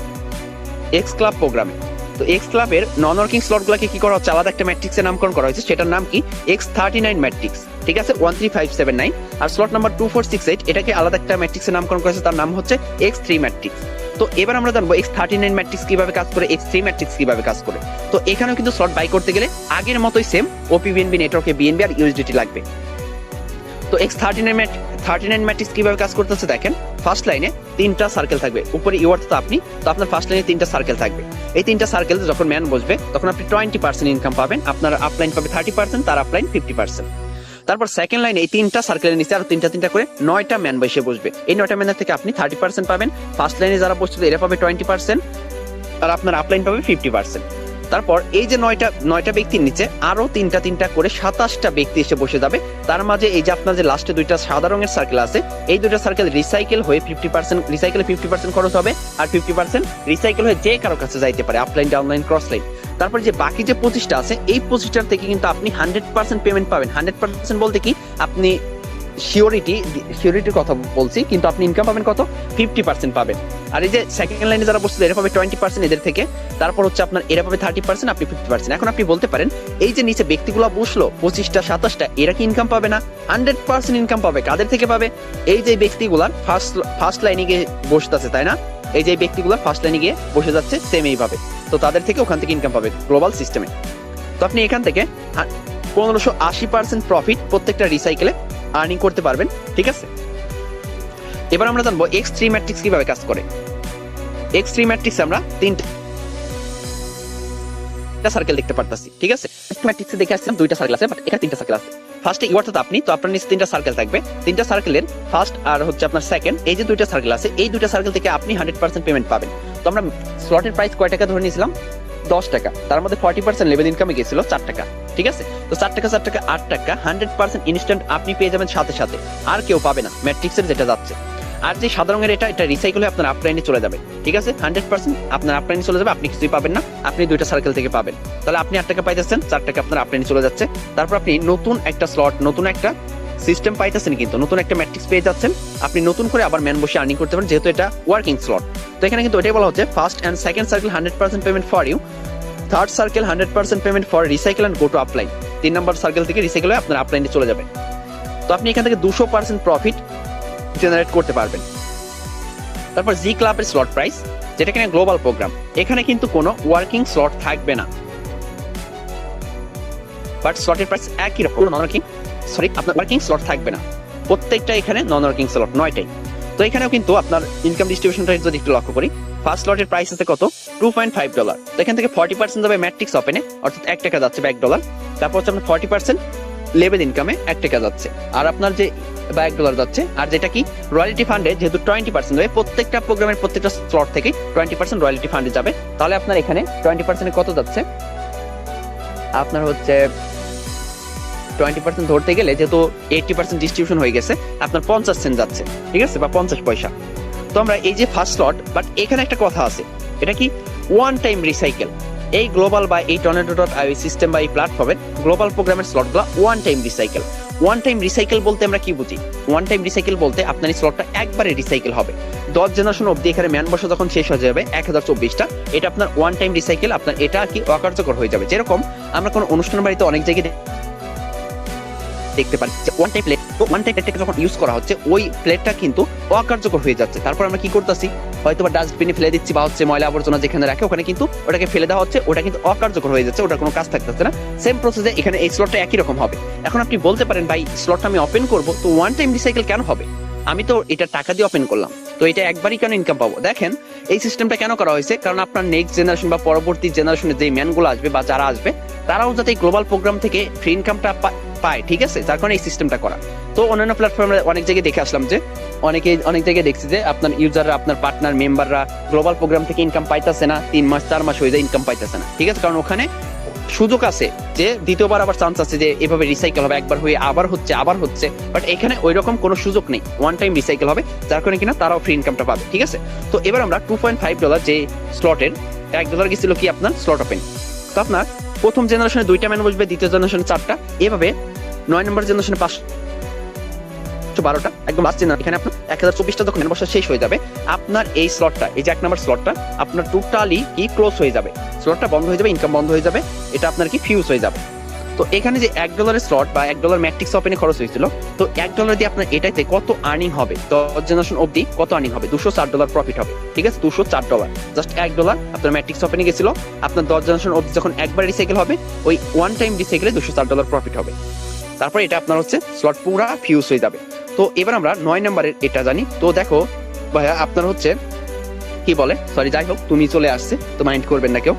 এক্স ক্লাব প্রোগ্রামে, তো এক্স ক্লাবের নন ওয়ার্কিং স্লটগুলোকে কি করা হচ্ছে, আলাদা একটা ম্যাট্রিক্সের নামকরণ করা হয়েছে, সেটার নাম কি X39 ম্যাট্রিক্স, ঠিক আছে 13579। আর স্লট নাম্বার 2468 এটাকে আলাদা একটা ম্যাট্রিক্সের নামকরণ করা হয়েছে, তার নাম হচ্ছে X3 ম্যাট্রিক্স। তো এবার আমরা জানবো X39 ম্যাট্রিক্স কিভাবে কাজ করে, X3 ম্যাট্রিক্স কিভাবে কাজ করে। তো এখানেও কিন্তু স্লট বাই করতে গেলে আগের মতোই সেম ওপি বিএনবি নেটওয়ার্কে বিএনবি আর ইউএসডিটি লাগবে। তো X39 ম্যাট্রিক্স কিভাবে কাজ করতেছে দেখেন, ফার্স্ট লাইনে 3টা সার্কেল থাকবে, উপরে ইউআর তো আপনি, তো আপনার ফার্স্ট লাইনে 3টা সার্কেল থাকবে। এই 3টা সার্কেল যখন ম্যান বসবে তখন আপনি 20% ইনকাম পাবেন, আপনার আপলাইন পাবে 30%, তার আপলাইন 50%। তারপর সেকেন্ড লাইনে এই 3টা সার্কেলের নিচে আরো 3টা করে 9টা ম্যান বসে বসবে, এই 9টা ম্যানের থেকে আপনি 30% পাবেন। ফার্স্ট লাইনে যারা বসছিল এরা পাবে 20% আর আপনার আপলাইন পাবে 50%। তারপর এই যে 9টা ব্যক্তির নিচে আরো 3টা করে 27টা ব্যক্তি এসে বসে যাবে। তার মাঝে এই যে আপনার যে লাস্টে 2টা সাদা রঙের সার্কেল আছে, এই 2টা সার্কেল রিসাইকেল হয়ে 50% খরচ হবে, আর 50% রিসাইকেল হয়ে যে কারো কাছে যাইতে পারে, আপলাইন ডাউনলাইন ক্রস লাইন। তারপর যে বাকি যে 25টা আছে, এই 25টার থেকে কিন্তু আপনি 100% পেমেন্ট পাবেন। 100% বলতে কি, আপনি সিওরিটির কথা বলছি, কিন্তু আপনি ইনকাম পাবেন কত, 50% পাবেন। আর এই যে সেকেন্ড লাইনে যারা বসছিল এরা পাবে 20% এদের থেকে, তারপর হচ্ছে আপনার এরা পাবে 30%, আপনি 50%। এখন আপনি বলতে পারেন এই যে নিচে ব্যক্তিগুলো বসলো 25টা 27টা, এরা কি ইনকাম পাবে না? 100% ইনকাম পাবে। কাদের থেকে পাবে? এই যে ব্যক্তিগুলার ফার্স্ট লাইনে গিয়ে বসতেছে, তাই না? এই যে ব্যক্তিগুলার ফার্স্ট লাইনে গিয়ে বসে যাচ্ছে সেম এইভাবে, তো তাদের থেকে ওখান থেকে ইনকাম পাবে গ্লোবাল সিস্টেমে। তো আপনি এখান থেকে 1580% প্রফিট প্রত্যেকটা রিসাইকেলে আর্নিং করতে পারবেন, ঠিক আছে? এবার আমরা জানবো X3 ম্যাট্রিক্স কিভাবে কাজ করে। X3 ম্যাট্রিক্স আমরা 3টা সার্কেল দেখতে পারতাছি, ঠিক আছে? ম্যাট্রিক্সে দেখে আসছিলাম 2টা সার্কেল আছে, বাট এখানে 3টা সার্কেল আছে। ফার্স্টে ইউ অর্থাৎ আপনি, তো আপনার নিচে 3টা সার্কেল থাকবে। 3টা সার্কেলের ফার্স্ট আর হচ্ছে আপনার সেকেন্ড, এই যে 2টা সার্কেল আছে, এই 2টা সার্কেল থেকে আপনি 100% পেমেন্ট পাবেন। তো আমরা স্লটের প্রাইস কয় টাকা ধরে নিয়েছিলাম, 10 টাকা, তার মধ্যে 40% লেভেল ইনকামে গেছিল 4 টাকা, ঠিক আছে? তো 4 টাকা 8 টাকা 100% ইনস্ট্যান্ট আপনি পেয়ে যাবেন সাথে সাথে, আর কেউ পাবে না ম্যাট্রিক্সের যেটা যাচ্ছে। আর যে সাদা রঙের এটা রিসাইকেল হয়ে আপনার আপলাইনে চলে যাবে, ঠিক আছে? 100% আপনার আপলাইনে চলে যাবে, আপনি কিছুই পাবেন না, আপনি 2টা সার্কেল থেকে পাবেন। তাহলে আপনি 8 টাকা পাইতেছেন, 4 টাকা আপনার আপলাইনে চলে যাচ্ছে। তারপর আপনি নতুন একটা স্লট, নতুন একটা সিস্টেম পাইতেছেন, কিন্তু নতুন একটা ম্যাট্রিক্স পেয়ে যাচ্ছেন, আপনি নতুন করে আবার ম্যান বসে আর্নিং করতে পারেন, যেহেতু এটা ওয়ার্কিং স্লট। তো এখানে কিন্তু এটাই বলা হচ্ছে, first and second circle 100% payment for you, third circle 100% payment for recycle and go to upline. 3 নম্বর সার্কেল থেকে রিসাইকেল হয়ে আপনার আপলাইনে চলে যাবে। তো আপনি এখান থেকে 200% প্রফিট জেনারেট করতে পারবেন। তারপর জি ক্লাবের স্লট প্রাইস, যেটা কিনা গ্লোবাল প্রোগ্রাম, এখানে কিন্তু কোনো ওয়ার্কিং স্লট থাকবে না, বাট স্লটের প্রাইস একই রকম, আপনার ওয়ার্কিং স্লট থাকবে না, প্রত্যেকটা এখানে নন ওয়ার্কিং স্লট 9টাই। তো এখানেও কিন্তু আপনার ইনকাম ডিস্ট্রিবিউশনটা যদি একটু লক্ষ্য করি, ফার্স্ট স্লটের প্রাইস আছে কত, $2.5। তো এখান থেকে 40% যাবে ম্যাট্রিক্স ওপেনে, অর্থাৎ $1 যাচ্ছে বা $1। তারপর হচ্ছে আপনার 40% লেভেল ইনকামে $1 যাচ্ছে, আর আপনার যে বা $1 যাচ্ছে। আর যেটা কি রয়্যালিটি ফান্ডে যেহেতু 20% হবে, প্রত্যেকটা প্রোগ্রামের প্রত্যেকটা স্লট থেকে 20% রয়্যালিটি ফান্ডে যাবে। তাহলে আপনার এখানে 20% কত যাচ্ছে, আপনার হচ্ছে 20% ধরতে গেলে যেহেতু 80% ডিস্ট্রিবিউশন হয়ে গেছে, আপনার 50 সেন্ট যাচ্ছে, ঠিক আছে, বা 50 পয়সা। তো আমরা এই যে ফার্স্ট স্লট, বাট এখানে একটা কথা আছে, এটা কি ওয়ান টাইম রিসাইকেল। এই গ্লোবাল বা এই tornado.io সিস্টেম বা এই প্ল্যাটফর্মের গ্লোবাল প্রোগ্রামের স্লটগুলো one time recycle. One time recycle বলতে আমরা কি বুঝি? ওয়ান টাইম রিসাইকেল বলতে আপনার এই স্লটটা একবারে রিসাইকেল হবে, 10 জেনারেশন অবধি এখানে ম্যান বসা যখন শেষ হয়ে যাবে 1024টা, এটা আপনার ওয়ান টাইম রিসাইকেল, আপনার এটা কি অকার্যকর হয়ে যাবে। যেরকম আমরা কোনো অনুষ্ঠান বাড়িতে অনেক জায়গায় দেখতে পারি যে ওয়ান টাইম প্লেট, তো ওয়ান টাইম প্লেটটাকে যখন ইউজ করা হচ্ছে ওই প্লেটটা কিন্তু অকার্যকর হয়ে যাচ্ছে। তারপর আমরা কি করতেছি, হয়তো বা ডাস্টবিনে ফেলে দিচ্ছি বা হচ্ছে ময়লা আবর্জনা যেখানে রাখে ওখানে কিন্তু ওটাকে ফেলে দেওয়া হচ্ছে, ওটা কিন্তু অকার্যকর হয়ে যাচ্ছে, ওটার কোনো কাজ থাকতেছে না। সেম প্রসেসে এখানে এই স্লটটা একই রকম হবে। এখন আপনি বলতে পারেন ভাই স্লটটা আমি ওপেন করব, তো ওয়ান টাইম রিসাইকেল কেন হবে? আমি তো এটা টাকা দিয়ে ওপেন করলাম, তো এটা একবারই কেন ইনকাম পাবো? দেখেন এই সিস্টেমটা কেন করা হয়েছে, কারণ আপনার নেক্সট জেনারেশন বা পরবর্তী জেনারেশনে যে ম্যানগুলো আসবে বা যারা আসবে তারাও যাতে এই গ্লোবাল প্রোগ্রাম থেকে ফ্রি ইনকামটা পায়, ঠিক আছে? যার কারণে এই সিস্টেমটা করা। তো অন্যান্য প্ল্যাটফর্মে অনেক জায়গায় দেখে আসলাম যে অনেক জায়গায় দেখছি যে আপনার ইউজাররা, আপনার পার্টনার মেম্বাররা গ্লোবাল প্রোগ্রাম থেকে ইনকাম পাইতেছে না, 3 মাস 4 মাস হয়ে যায় ইনকাম পাইতেছে না, ঠিক আছে? কারণ ওখানে সুযোগ আছে যে দ্বিতীয়বার আবার চান্স আছে যে এভাবে রিসাইকেল হবে, একবার হয়ে আবার হচ্ছে, বাট এখানে ওই রকম কোনো সুযোগ নেই, ওয়ান টাইম রিসাইকেল হবে, যার কারণে কিনা তারাও ফ্রি ইনকামটা পাবে, ঠিক আছে? তো এবার আমরা $2.5 যে স্লটের $1 গেছিল কি আপনার স্লট ওপেন। তো আপনার প্রথম জেনারেশনে 2টা ম্যান বসবে, দ্বিতীয় জেনারেশনে 4টা, এভাবে 9 নম্বর জেনারেশনে 512টা, একদম লাস্ট জেনারেশন এখানে আপনার 1024টা যখন ম্যান বসা শেষ হয়ে যাবে, আপনার এই স্লটটা, এই যে 1 নম্বর স্লটটা আপনার টোটালি কি ক্লোজ হয়ে যাবে, স্লটটা বন্ধ হয়ে যাবে, ইনকাম বন্ধ হয়ে যাবে, এটা আপনার কি ফিউজ হয়ে যাবে। তো এখানে যে $1 স্লট বা $1 ম্যাট্রিক্স ওপেনে খরচ হয়েছিল, তো $1 দিয়ে আপনার এটাতে কত আর্নিং হবে, 10 জেনারেশন অবধি কত আর্নিং হবে? $204 প্রফিট হবে, ঠিক আছে? $204, জাস্ট $1 আপনার ম্যাট্রিক্স ওপেনে গেছিল, আপনার 10 জেনারেশন অবধি যখন একবার রিসাইকেল হবে ওই ওয়ান টাইম রিসাইকেলে $204 প্রফিট হবে। তারপর এটা আপনার হচ্ছে স্লট পুরা ফিউজ হয়ে যাবে। তো এবার আমরা 9 নম্বরের এটা জানি। তো দেখো ভাইয়া আপনার হচ্ছে কি বলে, সরি যাই হোক তুমি চলে আসছে, তো মাইন্ড করবেন না কেউ।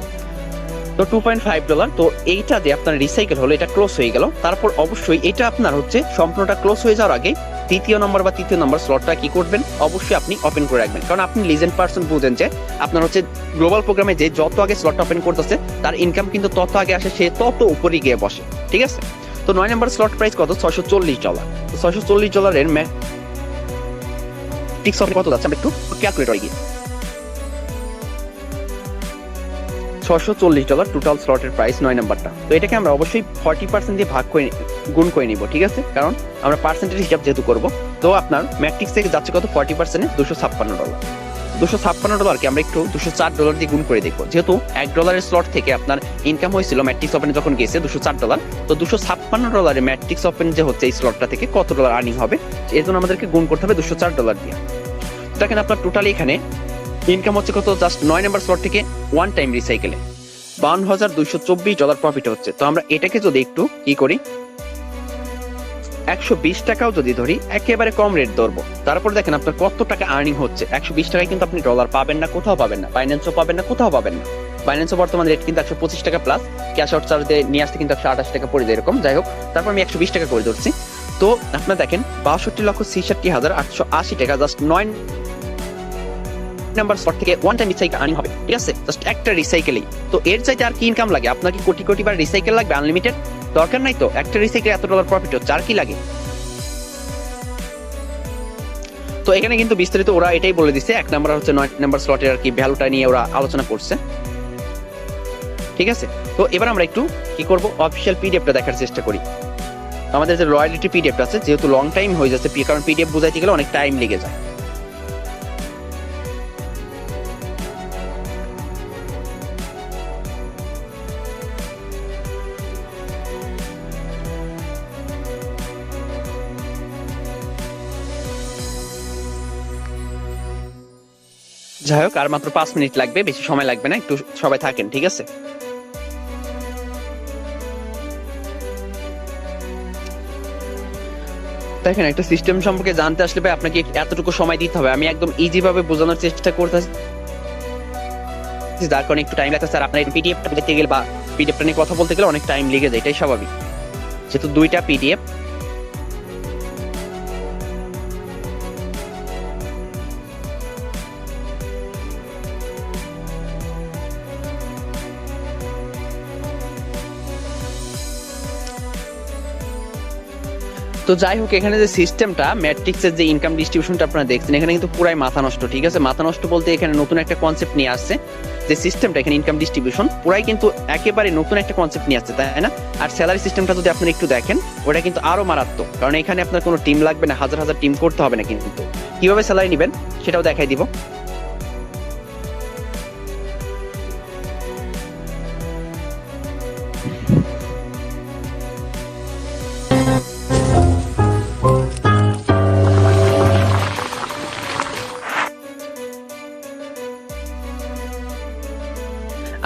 তো $2.5, তো এইটা যে আপনার রিসাইকেল হলো এটা ক্লোজ হয়ে গেল, তারপর অবশ্যই এটা আপনার হচ্ছে সম্পূর্ণটা ক্লোজ হয়ে যাওয়ার আগে তৃতীয় নম্বর বা তৃতীয় নম্বর স্লটটা কি করবেন, অবশ্যই আপনি ওপেন করে রাখবেন। কারণ আপনি লিজেন্ড পার্সন বুঝেন যে আপনার হচ্ছে গ্লোবাল প্রোগ্রামে যে যত আগে স্লটটা ওপেন করতেছে তার ইনকাম কিন্তু তত আগে আসে, সে তত উপরে গিয়ে বসে, ঠিক আছে? তো 9 নম্বর স্লট প্রাইস কত? $640। তো $640 ম্যাট্রিক্স ওপেন কত যাচ্ছে আমরা একটু ক্যালকুলেটরে গিয়ে, $640 টোটাল স্লটের প্রাইস 9 নাম্বারটা। তো এটাকে আমরা অবশ্যই 40% দিয়ে ভাগ করে গুণ করে নিব, ঠিক আছে? কারণ আমরা পার্সেন্টেজ হিসাব যেহেতু করব, তো আপনার ম্যাট্রিক্স থেকে যাচ্ছে কত 40%-এ $256। $256 আমরা একটু $204 দিয়ে গুণ করে দেখবো, যেহেতু $1 স্লট থেকে আপনার ইনকাম হয়েছিল ম্যাট্রিক্স ওপেনে যখন গেছে $204, তো $256 ম্যাট্রিক্স ওপেন যে হচ্ছে এই স্লটটা থেকে কত ডলার আর্নিং হবে, এর জন্য আমাদেরকে গুণ করতে হবে $204 দিয়ে। দেখেন আপনার টোটালি এখানে ইনকাম হচ্ছে কত, জাস্ট 9 নম্বর স্লট থেকে ওয়ান টাইম রিসাইকেলে $52,224 প্রফিট হচ্ছে। তো আমরা এটাকে যদি একটু কি করি, 120 টাকাও যদি ধরি, একেবারে কম রেট ধরবো, তারপর দেখেন আপনার কত টাকা আর্নিং হচ্ছে। 120 টাকায় কিন্তু আপনি ডলার পাবেন না, কোথাও পাবেন না, বাইন্যান্সও পাবেন না, কোথাও পাবেন না। বাইন্যান্সও বর্তমান রেট কিন্তু 125 টাকা প্লাস, ক্যাশ আউট চার্জ দিয়ে নিয়ে আসতে কিন্তু 128 টাকা পড়ে যায় এরকম। যাই হোক, তারপর আমি 120 টাকা করে ধরছি। তো আপনার দেখেন 62,66,880 টাকা জাস্ট 9 নাম্বার স্লট থেকে ওয়ান টাইম রিসাইকেল আর্নিং হবে, ঠিক আছে? জাস্ট একটা রিসাইকেলেই। তো এর চাইতে আর কি ইনকাম লাগে? আপনার কি কোটি কোটি বার রিসাইকেল লাগবে আনলিমিটেড? দরকার নাই তো, একটা রিসাইকেল $1 প্রফিট হচ্ছে, আর কি লাগে? তো এখানে কিন্তু বিস্তারিত ওরা এটাই বলে দিচ্ছে, 1 নাম্বার হচ্ছে 9 নাম্বার স্লটের আর কি ভ্যালুটা নিয়ে ওরা আলোচনা করছে, ঠিক আছে? তো এবার আমরা একটু কি করব, অফিশিয়াল পিডিএফটা দেখার চেষ্টা করি। আমাদের যে রয়্যালিটি পিডিএফটা আছে, যেহেতু লং টাইম হয়ে যাচ্ছে, কারণ পিডিএফ বুঝাইতে গেলে অনেক টাইম লেগে যায়। যাই হোক, আর মাত্র 5 মিনিট লাগবে, বেশি সময় লাগবে না, একটু সবাই থাকেন, ঠিক আছে? দেখেন একটা সিস্টেম সম্পর্কে জানতে আসলে ভাই আপনাকে এতটুকু সময় দিতে হবে। আমি একদম ইজি ভাবে বোঝানোর চেষ্টা করতেছি, যার কারণে একটু টাইম লাগছে। স্যার আপনার পিডিএফটা দেখতে গেলে বা পিডিএফটা নিয়ে কথা বলতে গেলে অনেক টাইম লেগে যায়, এটাই স্বাভাবিক, যেহেতু 2টা পিডিএফ। তো যাই হোক, এখানে যে সিস্টেমটা ম্যাট্রিক্সের যে ইনকাম ডিস্ট্রিবিউশনটা আপনারা দেখছেন, এখানে কিন্তু পুরাই মাথা নষ্ট, ঠিক আছে? মাথা নষ্ট বলতে এখানে নতুন একটা কনসেপ্ট নিয়ে আসছে, যে সিস্টেমটা এখানে ইনকাম ডিস্ট্রিবিউশন পুরাই কিন্তু একেবারে নতুন একটা কনসেপ্ট নিয়ে আসছে, তাই না? আর স্যালারি সিস্টেমটা যদি আপনারা একটু দেখেন, ওটা কিন্তু আরো মারাত্মক, কারণ এখানে আপনার কোনো টিম লাগবে না, হাজার হাজার টিম করতে হবে না। কিন্তু কিভাবে স্যালারি নেবেন সেটাও দেখাই দিব।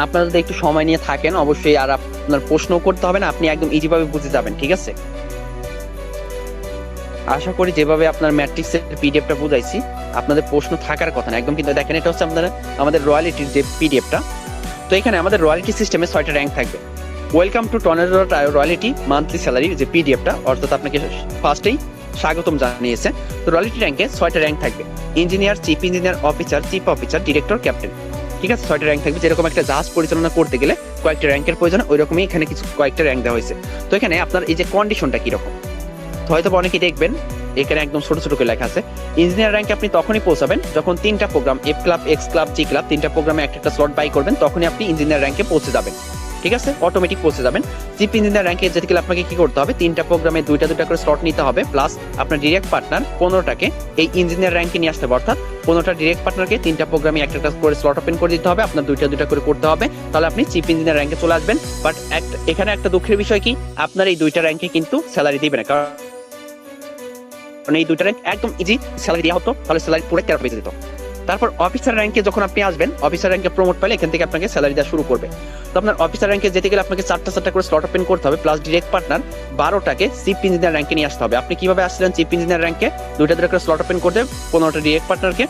আপনারা যদি একটু সময় নিয়ে থাকেন অবশ্যই আর আপনার প্রশ্ন করতে হবে না, আপনি একদম ইজি ভাবে বুঝে যাবেন। ঠিক আছে, আশা করি যেভাবে আপনার ম্যাট্রিক্সের পিডিএফটা বুঝাইছি আপনাদের প্রশ্ন থাকার কথা না একদম। কিন্তু দেখেন এটা হচ্ছে আপনাদের আমাদের রয়্যালিটির যে পিডিএফটা। তো এখানে আমাদের রয়্যালিটি সিস্টেমে 6টা র্যাঙ্ক থাকবে। Welcome to tornado royalty monthly salary যে পিডিএফটা, অর্থাৎ আপনাকে ফার্স্টেই স্বাগতম জানিয়েছে। তো রয়্যালিটি র্যাঙ্কে 6টা র্যাঙ্ক থাকবে, engineer, chief engineer, officer, chief officer, director, captain. ঠিক আছে, 6টা র্যাঙ্ক থাকবে। যেরকম একটা জাহাজ পরিচালনা করতে গেলে কয়েকটা র্যাঙ্কের প্রয়োজন, ওই রকমই এখানে কিছু কয়েকটা র্যাঙ্ক দেওয়া হয়েছে। তো এখানে আপনার এই যে কন্ডিশনটা কিরকম, হয়তো অনেকেই দেখবেন এখানে একদম ছোট ছোট করে লেখা আছে। ইঞ্জিনিয়ার র্যাঙ্কে আপনি তখনই পৌঁছাবেন যখন 3টা program F club, X club, G club, 3টা প্রোগ্রামে একটা স্লট বাই করবেন, তখনই আপনি ইঞ্জিনিয়ার র্যাঙ্কে পৌঁছে যাবেন। ঠিক আছে, অটোমেটিক পৌঁছে যাবেন। চিফ ইঞ্জিনিয়ার র্যাঙ্কে যেতে গেলে আপনাকে কি করতে হবে, 3টা প্রোগ্রামে 2টা করে স্লট নিতে হবে, প্লাস আপনার ডিরেক্ট পার্টনার 15টাকে এই ইঞ্জিনিয়ার র্যাঙ্কে নিয়ে আসতে হবে। অর্থাৎ 15টা ডিরেক্ট পার্টনারকে 3টা প্রোগ্রামে একটা করে স্লট ওপেন করে দিতে হবে, আপনার 2টা করে করতে হবে, তাহলে আপনি চিফ ইঞ্জিনিয়ার র্যাঙ্কে চলে আসবেন। বাট এখানে একটা দুঃখের বিষয় কি, আপনার এই 2টা র্যাঙ্কে কিন্তু স্যালারি দিবে না, কারণ এই 2টা র্যাঙ্ক একদম ইজি স্যালারি দেওয়া হতো, তাহলে স্যালারি পুরো 13 পেয়ে যেত। তারপর অফিসার র্যাঙ্কে যখন আপনি আসবেন, অফিসার র্যাঙ্কে প্রমোট পেলে এখান থেকে আপনাকে স্যালারি দেওয়া শুরু করবে। তো আপনার অফিসার র্যাঙ্কে যেতে গেলে আপনাকে 4টা করে স্লট ওপেন করতে হবে, প্লাস ডিরেক্ট পার্টনার 12টাকে চিফ ইঞ্জিনিয়ার র্যাঙ্কে নিয়ে আসতে হবে। আপনি কিভাবে আসছিলেন চিফ ইঞ্জিনিয়ার র্যাঙ্কে, 2টা করে স্লট ওপেন করতে 15টা ডিরেক্ট পার্টনারকে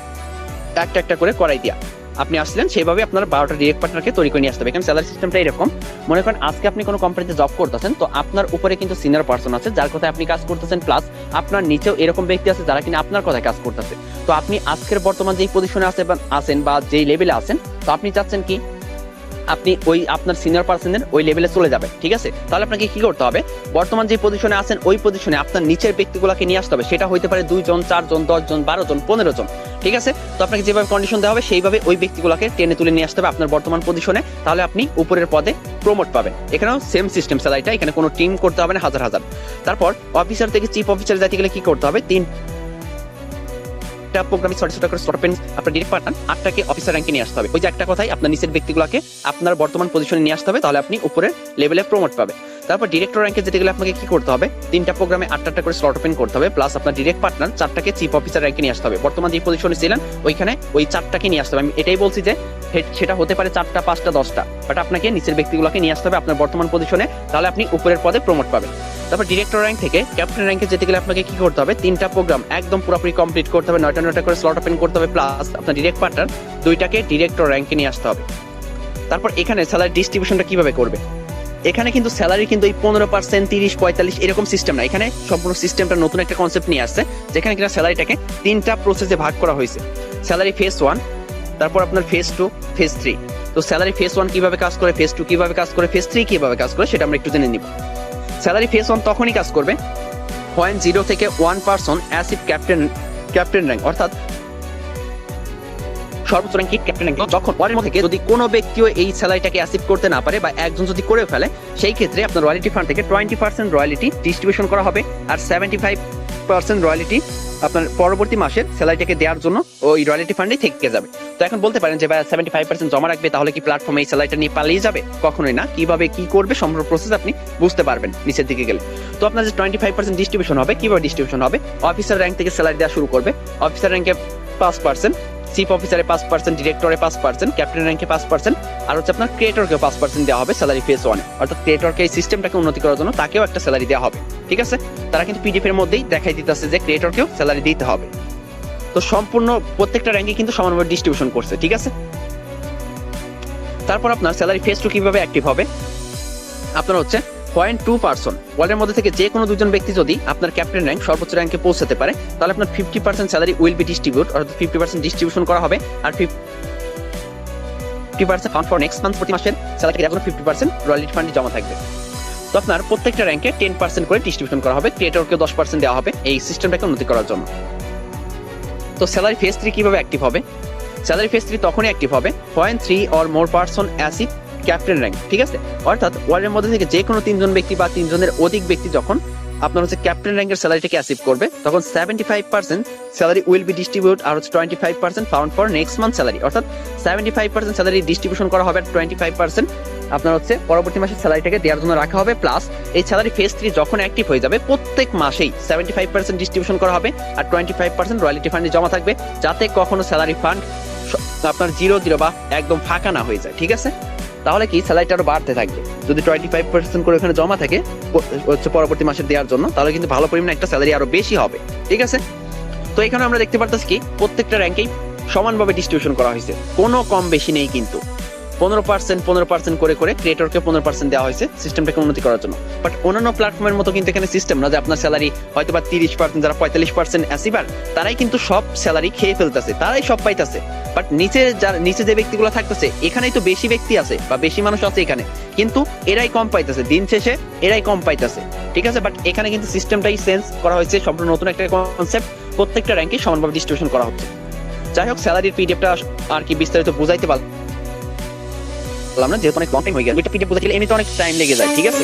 একটা করে করাই দিয়া আপনি আসলেন, সেইভাবে আপনার 12টা ডিরেক্ট পার্টনারকে তৈরি করে নিয়ে আসতে হবে। এখানে স্যালারি সিস্টেমটা এরকম, মনে করেন আজকে আপনি কোনো কোম্পানিতে জব করতেছেন, তো আপনার উপরে কিন্তু সিনিয়র পার্সন আছে যার কথায় আপনি কাজ করতেছেন, প্লাস আপনার নিচেও এরকম ব্যক্তি আছে যারা কিনা আপনার কথায় কাজ করতেছে। তো আপনি আজকের বর্তমান যেই পজিশনে আছেন বা যেই লেভেলে আছেন, তো আপনি চাচ্ছেন কি আপনি ওই আপনার সিনিয়র পার্সনের ওই লেভেলে চলে যাবেন। ঠিক আছে, তাহলে আপনাকে কি করতে হবে, বর্তমান যে পজিশনে আছেন ওই পজিশনে আপনার নিচের ব্যক্তিগুলোকে নিয়ে আসতে হবে। সেটা হইতে পারে 2 জন, 4 জন, 10 জন, 12 জন, 15 জন। ঠিক আছে, তো আপনাকে যেভাবে কন্ডিশন দেওয়া হবে সেইভাবে ওই ব্যক্তিগুলোকে টেনে তুলে নিয়ে আসতে হবে আপনার বর্তমান পজিশনে, তাহলে আপনি উপরের পদে প্রমোট পাবেন। এখানেও সেম সিস্টেম স্যালারিটা, এখানে কোনো টিম করতে হবে না হাজার হাজার। তারপর অফিসার থেকে চিফ অফিসার যেতে গেলে কি করতে হবে, 3টা প্রোগ্রামে 6টা করে স্লট ওপেন, আপনার ডিরেক্ট পার্টনার 8টাকে অফিসার র্যাঙ্কে নিয়ে আসতে হবে। ওই যে একটা কথাই, আপনার নিচের ব্যক্তিগুলোকে আপনার বর্তমান পজিশনে নিয়ে আসতে হবে, তাহলে আপনি উপরের লেভেলে প্রমোট পাবে। তারপর ডিরেক্টর র্যাঙ্কে যেতে গেলে আপনাকে কি করতে হবে, 3টা প্রোগ্রামে 8টা করে স্লট ওপেন করতে হবে, প্লাস আপনার ডিরেক্ট পার্টনার 4টাকে চিফ অফিসার র্যাঙ্কে নিয়ে আসতে হবে। বর্তমান যে পজিশনে ছিলেন ওইখানে ওই 4টাকে নিয়ে আসতে হবে। আমি এটাই বলছি যে সেটা হতে পারে 4টা, 5টা, 10টা, বাট আপনাকে নিচের ব্যক্তিগুলোকে নিয়ে আসতে হবে আপনার বর্তমান পজিশনে, তাহলে আপনি উপরের পদে প্রমোট পাবেন। তারপর ডিরেক্টর র্যাঙ্ক থেকে ক্যাপ্টেন র্যাঙ্কে যেতে গেলে আপনাকে কি করতে হবে, 3টা প্রোগ্রাম একদম পুরোপুরি কমপ্লিট করতে হবে, 9টা করে স্লট ওপেন করতে হবে, প্লাস আপনার ডিরেক্ট পার্টনার 2টাকে ডিরেক্টর র্যাঙ্কে নিয়ে আসতে হবে। তারপর এখানে স্যালারি ডিস্ট্রিবিউশনটা কিভাবে করবে, এখানে কিন্তু স্যালারি কিন্তু এই 15%, 30, 45 এরকম সিস্টেম না, এখানে সম্পূর্ণ সিস্টেমটা নতুন একটা কনসেপ্ট নিয়ে আসছে, যেখানে কিনা স্যালারিটাকে 3টা প্রসেসে ভাগ করা হয়েছে। স্যালারি ফেজ 1, তারপর আপনার ফেজ 2, ফেজ 3। তো স্যালারি ফেজ 1 কিভাবে কাজ করে, ফেজ 2 কিভাবে কাজ করে, ফেজ 3 কিভাবে কাজ করে, সেটা আমরা একটু জেনে নিব। স্যালারি ফেজ 1 তখনই কাজ করবে when 0 থেকে 1 পারসন অ্যাসিভ ক্যাপ্টেন র্যাঙ্ক, অর্থাৎ সর্বোচ্চ র্যাঙ্কিং ক্যাপ্টেন র্যাঙ্ক, যখন ওয়ার্ডের মধ্যে যদি কোনো ব্যক্তিও এই স্যালারিটাকে অ্যাসিভ করতে না পারে বা একজন যদি করে ফেলে, সেই ক্ষেত্রে আপনার রয়্যালিটি ফান্ড থেকে 20% রয়্যালিটি ডিস্ট্রিবিউশন করা হবে, আর 75% রয়্যালিটি আপনার পরবর্তী মাসের স্যালারিটাকে দেওয়ার জন্য ওই রয়্যালিটি ফান্ডেই থেকে যাবে। তো এখন বলতে পারেন যে ভাই 75% জমা রাখবে, তাহলে কি প্ল্যাটফর্মে এই স্যালারিটা নিয়ে পালিয়ে যাবে? কখনোই না। কিভাবে কি করবে সম্পূর্ণ প্রসেস আপনি বুঝতে পারবেন নিচের দিকে গেলে। তো আপনার যে 25% ডিস্ট্রিবিউশন হবে, কিভাবে ডিস্ট্রিবিউশন হবে, অফিসার র্যাঙ্ক থেকে স্যালারি দেওয়া শুরু করবে। অফিসার র্যাঙ্কে 5%, চিফ অফিসারে 5%, ডিরেক্টরে 5%, ক্যাপ্টেন র্যাঙ্কে 5%, আর হচ্ছে আপনার ক্রিয়েটরকে 5% দেওয়া হবে স্যালারি ফেজ 1। অর্থাৎ ক্রিয়েটরকে এই সিস্টেমটাকে উন্নতি করার জন্য তাকেও একটা স্যালারি দেওয়া হবে। ঠিক আছে, তারা কিন্তু পিডিএফ এর মধ্যেই দেখাই দিতেছে যে ক্রিয়েটরকেও স্যালারি দিতে হবে। তো সম্পূর্ণ প্রত্যেকটা র্যাঙ্কে কিন্তু সমানভাবে ডিস্ট্রিবিউশন করছে। ঠিক আছে, তারপর আপনার স্যালারি ফেজ 2 কিভাবে অ্যাক্টিভ হবে, আপনার হচ্ছে 0.2 পারসন ওয়ার্ল্ডের মধ্যে থেকে যে কোনো দুজন ব্যক্তি যদি আপনার ক্যাপ্টেন র্যাঙ্ক সর্বোচ্চ র্যাঙ্কে পৌঁছাতে পারে, তাহলে আপনার 50% স্যালারি উইল বি ডিস্ট্রিবিউট, অর্থাৎ 50% ডিস্ট্রিবিউশন করা হবে, আর 50% ফান্ড ফর নেক্সট মান্থ, প্রতি মাসের স্যালারি দেওয়ার জন্য 50% রয়্যালিটি ফান্ডে জমা থাকবে। তো আপনার প্রত্যেকটা র্যাঙ্কে 10% করে ডিস্ট্রিবিউশন করা হবে, ক্রিয়েটরকে 10% দেওয়া হবে এই সিস্টেমটাকে উন্নতি করার জন্য। তো স্যালারি ফেজ 3 কিভাবে অ্যাক্টিভ হবে, স্যালারি ফেজ 3 তখনই অ্যাক্টিভ হবে when 3 or more person achieve captain rank. ঠিক আছে, অর্থাৎ ওয়ার্ল্ডের মধ্যে থেকে যে কোনো 3 জন ব্যক্তি বা 3 জনের অধিক ব্যক্তি যখন আপনার হচ্ছে ক্যাপ্টেন র্যাঙ্কের স্যালারিটাকে অ্যাসিভ করবে, তখন 75% স্যালারি উইল বি ডিস্ট্রিবিউট, আর হচ্ছে 25% found for next month salary, অর্থাৎ 75% স্যালারি ডিস্ট্রিবিউশন করা হবে, আর 25% আপনার হচ্ছে পরবর্তী মাসের স্যালারিটাকে দেওয়ার জন্য রাখা হবে। প্লাস এই স্যালারি ফেজ 3 যখন অ্যাক্টিভ হয়ে যাবে, প্রত্যেক মাসেই 75% ডিস্ট্রিবিউশন করা হবে, আর 25% রয়্যালিটি ফান্ডে জমা থাকবে, যাতে কখনো স্যালারি ফান্ড আপনার 0 বা একদম ফাঁকা না হয়ে যায়। ঠিক আছে, তাহলে কি স্যালারিটা আরো বাড়তে থাকবে। যদি 25% করে ওখানে জমা থাকে হচ্ছে পরবর্তী মাসে দেওয়ার জন্য, তাহলে কিন্তু ভালো পরিমাণে একটা স্যালারি আরো বেশি হবে। ঠিক আছে, তো এখানে আমরা দেখতে পারতেছি কি প্রত্যেকটা র্যাঙ্কেই সমানভাবে ডিস্ট্রিবিউশন করা হয়েছে, কোনো কম বেশি নেই কিন্তু। 15% করে করে ক্রিয়েটরকে 15% দেওয়া হয়েছে সিস্টেমটাকে উন্নতি করার জন্য। বাট অন্যান্য প্ল্যাটফর্মের মতো কিন্তু এখানে সিস্টেম না যে আপনার স্যালারি হয়তো বা 30%, যারা 45% অ্যাচিভার তারাই কিন্তু সব স্যালারি খেয়ে ফেলতেছে, তারাই সব পাইতেছে। বাট নিচে যে ব্যক্তিগুলো থাকতেছে, এখানেই তো বেশি ব্যক্তি আছে বা বেশি মানুষ আছে এখানে, কিন্তু এরাই কম পাইতেছে, দিন শেষে এরাই কম পাইতেছে। ঠিক আছে, বাট এখানে কিন্তু সিস্টেমটাই চেঞ্জ করা হয়েছে, সম্পূর্ণ নতুন একটা কনসেপ্ট, প্রত্যেকটা র্যাঙ্কে সমানভাবে ডিস্ট্রিবিউশন করা হচ্ছে। যাই হোক, স্যালারির পিডিএফটা আর কি বিস্তারিত বুঝাইতে পারলাম না, যেহেতু অনেক লং টাইম হয়ে গেল। এটা পিডিএফ বুঝাইতে গেলে এমনিতে অনেক টাইম লেগে যায়। ঠিক আছে।